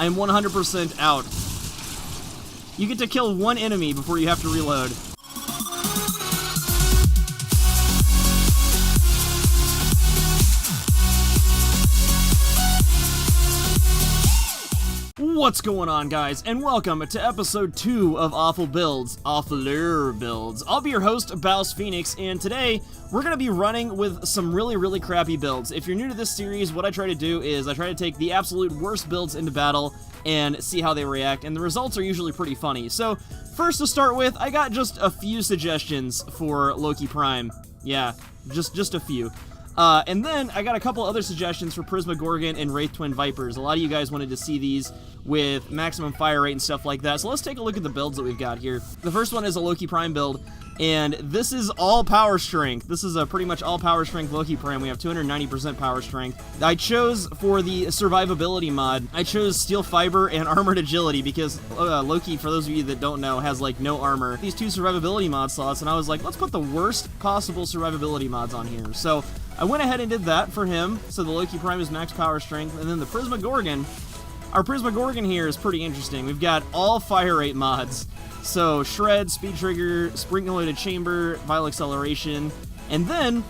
I am 100% out. You get to kill one enemy before you have to reload. What's going on, guys, and welcome to episode 2 of Awfuler Builds. I'll be your host, BouseFeenux, and today we're going to be running with some really crappy builds. If you're new to this series, what I try to do is I try to take the absolute worst builds into battle and see how they react, and the results are usually pretty funny. So, first to start with, I got just a few suggestions for Loki Prime. Yeah, just a few. And then I got a couple other suggestions for Prisma Gorgon and Wraith Twin Vipers. A lot of you guys wanted to see these with maximum fire rate and stuff like that, so let's take a look at the builds that we've got here. The first one is a Loki Prime build, and this is all power strength. This is a pretty much all power strength Loki Prime. We have 290% power strength. I chose, for the survivability mod, I chose Steel Fiber and Armored Agility because Loki, for those of you that don't know, has like no armor. These two survivability mod slots, and I was like, let's put the worst possible survivability mods on here. So I went ahead and did that for him, so the Loki Prime is max power strength, and then the Prisma Gorgon. Our Prisma Gorgon here is pretty interesting. We've got all fire rate mods. So, Shred, Speed Trigger, Spring-Loaded Chamber, Vital Acceleration, and then,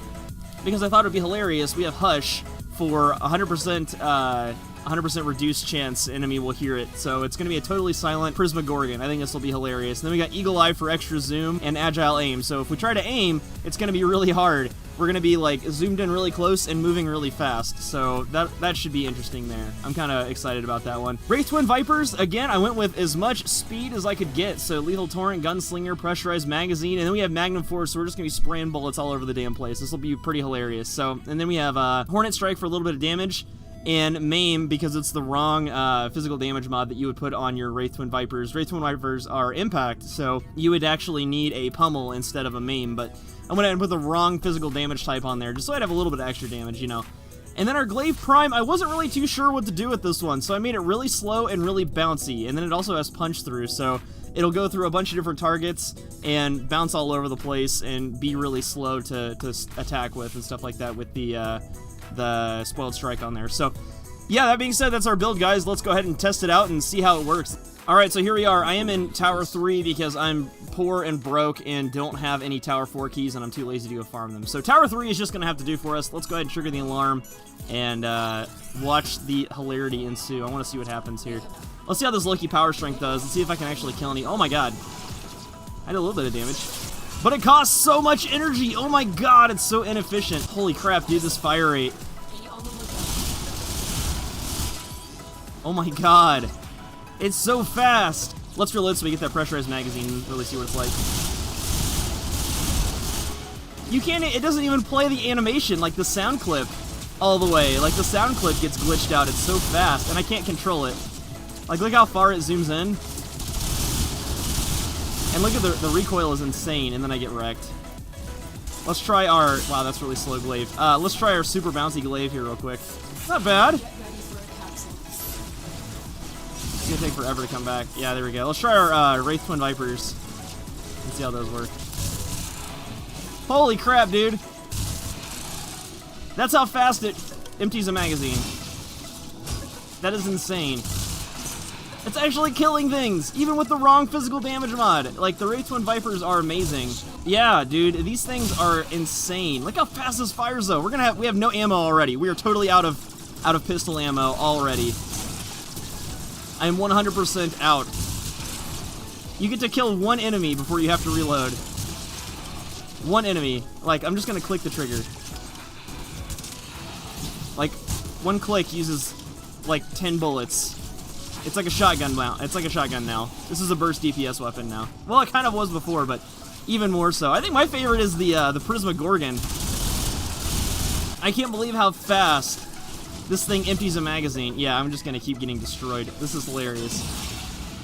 because I thought it would be hilarious, we have Hush for 100% reduced chance enemy will hear it. So it's going to be a totally silent Prisma Gorgon. I think this will be hilarious. And then we got Eagle Eye for extra zoom and agile aim. So if we try to aim, it's going to be really hard. We're going to be like zoomed in really close and moving really fast. So that should be interesting there. I'm kind of excited about that one. Wraith Twin Vipers, again, I went with as much speed as I could get. So Lethal Torrent, Gunslinger, Pressurized Magazine, and then we have Magnum Force, so we're just going to be spraying bullets all over the damn place. This will be pretty hilarious. So, and then we have Hornet Strike for a little bit of damage, and Maim because it's the wrong physical damage mod that you would put on your Wraith Twin Vipers. Wraith Twin Vipers are impact, so you would actually need a pummel instead of a Maim, but I went ahead and put the wrong physical damage type on there, just so I'd have a little bit of extra damage, you know. And then our Glaive Prime, I wasn't really too sure what to do with this one, so I made it really slow and really bouncy, and then it also has punch through, so it'll go through a bunch of different targets and bounce all over the place and be really slow to attack with and stuff like that with the Spoiled Strike on there. So, yeah, that being said, that's our build, guys. Let's go ahead and test it out and see how it works. Alright, so here we are. I am in Tower 3 because I'm poor and broke and don't have any Tower 4 keys, and I'm too lazy to go farm them. So Tower 3 is just going to have to do for us. Let's go ahead and trigger the alarm and watch the hilarity ensue. I want to see what happens here. Let's see how this Loki Power Strength does and see if I can actually kill any. Oh my god. I did a little bit of damage. But it costs so much energy! Oh my god, it's so inefficient. Holy crap, dude, this fire rate. Oh my god. It's so fast! Let's reload so we get that pressurized magazine and really see what it's like. You can't, it doesn't even play the animation, like the sound clip, all the way. Like, the sound clip gets glitched out, it's so fast, and I can't control it. Like, look how far it zooms in. And look at the recoil is insane, and then I get wrecked. Let's try our... Wow, that's really slow glaive. Let's try our super bouncy glaive here real quick. Not bad. It's gonna take forever to come back. Yeah, there we go. Let's try our Wraith Twin Vipers. Let's see how those work. Holy crap, dude. That's how fast it empties a magazine. That is insane. It's actually killing things, even with the wrong physical damage mod. Like, the Wraith Twin Vipers are amazing. Yeah, dude, these things are insane. Look how fast this fires, though. We have no ammo already. We are totally out of pistol ammo already. I am 100% out. You get to kill one enemy before you have to reload. One enemy. Like, I'm just gonna click the trigger. Like, one click uses, like, 10 bullets. It's like a shotgun now. It's like a shotgun now. This is a burst DPS weapon now. Well, it kind of was before, but even more so. I think my favorite is the Prisma Gorgon. I can't believe how fast this thing empties a magazine. Yeah, I'm just gonna keep getting destroyed. This is hilarious.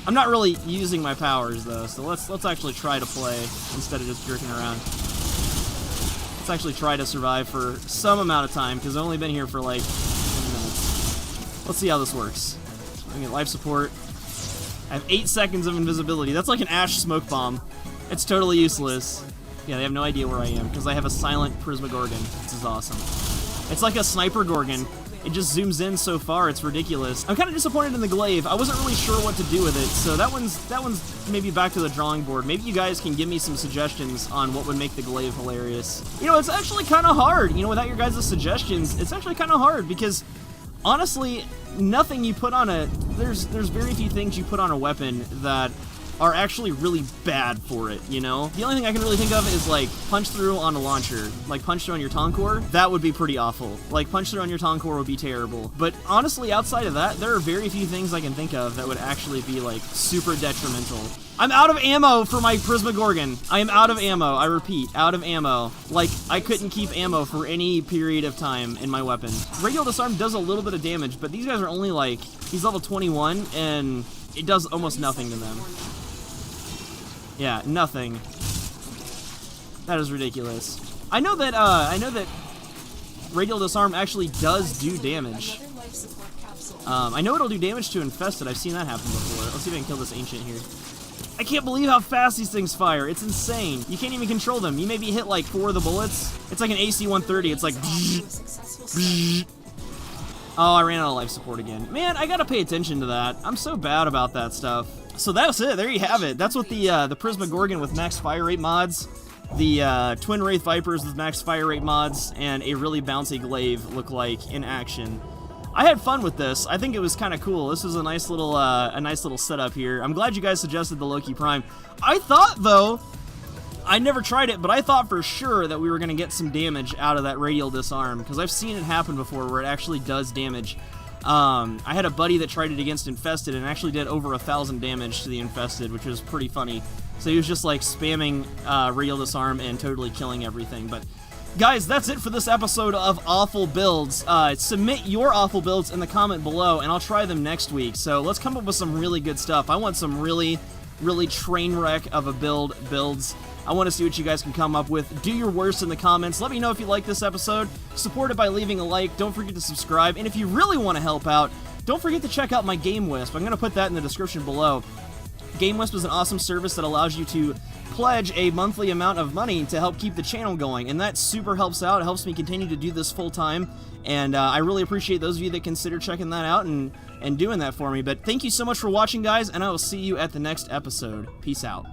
I'm not really using my powers though, so let's actually try to play instead of just jerking around. Let's actually try to survive for some amount of time because I've only been here for like 10 minutes. Let's see how this works. I get life support. I have 8 seconds of invisibility. That's like an Ash smoke bomb. It's totally useless. Yeah, they have no idea where I am because I have a silent Prisma Gorgon. This is awesome. It's like a Sniper Gorgon It just zooms in so far, it's ridiculous. I'm kind of disappointed in the glaive. I wasn't really sure what to do with it, so that one's maybe back to the drawing board. Maybe you guys can give me some suggestions on what would make the glaive hilarious. You know, it's actually kind of hard. You know, without your guys' suggestions, it's actually kind of hard because, honestly, nothing you put on a... There's very few things you put on a weapon that are actually really bad for it, you know? The only thing I can really think of is, like, punch through on a launcher. Like, punch through on your Toncore, that would be pretty awful. Like, punch through on your Toncore would be terrible. But honestly, outside of that, there are very few things I can think of that would actually be, like, super detrimental. I'm out of ammo for my Prismagorgon. I am out of ammo. I repeat, out of ammo. Like, I couldn't keep ammo for any period of time in my weapon. Radial Disarm does a little bit of damage, but these guys are only, like, he's level 21, and it does almost nothing to them. Yeah, nothing. That is ridiculous. I know that Radial Disarm actually does do damage. I know it'll do damage to Infested. I've seen that happen before. Let's see if I can kill this Ancient here. I can't believe how fast these things fire. It's insane. You can't even control them. You maybe hit like 4 of the bullets. It's like an AC-130. It's like... Oh, I ran out of life support again. Man, I gotta pay attention to that. I'm so bad about that stuff. So that's it. There you have it. That's what the Prismagorgon with max fire rate mods, the Twin Wraith Vipers with max fire rate mods, and a really bouncy glaive look like in action. I had fun with this. I think it was kind of cool. This was a nice little setup here. I'm glad you guys suggested the Loki Prime. I thought, though, I never tried it, but I thought for sure that we were going to get some damage out of that Radial Disarm, because I've seen it happen before where it actually does damage. I had a buddy that tried it against Infested and actually did over 1,000 damage to the Infested, which was pretty funny. So he was just like spamming Radial Disarm and totally killing everything. But guys, that's it for this episode of Awful Builds. Submit your awful builds in the comment below, and I'll try them next week. So let's come up with some really good stuff. I want some really train wreck of a builds. I want to see what you guys can come up with. Do your worst in the comments. Let me know if you like this episode. Support it by leaving a like. Don't forget to subscribe. And if you really want to help out, don't forget to check out my Game Wisp. I'm going to put that in the description below. Game Wisp is an awesome service that allows you to pledge a monthly amount of money to help keep the channel going, and that super helps out. It helps me continue to do this full time, and I really appreciate those of you that consider checking that out and doing that for me. But thank you so much for watching, guys, and I will see you at the next episode. Peace out.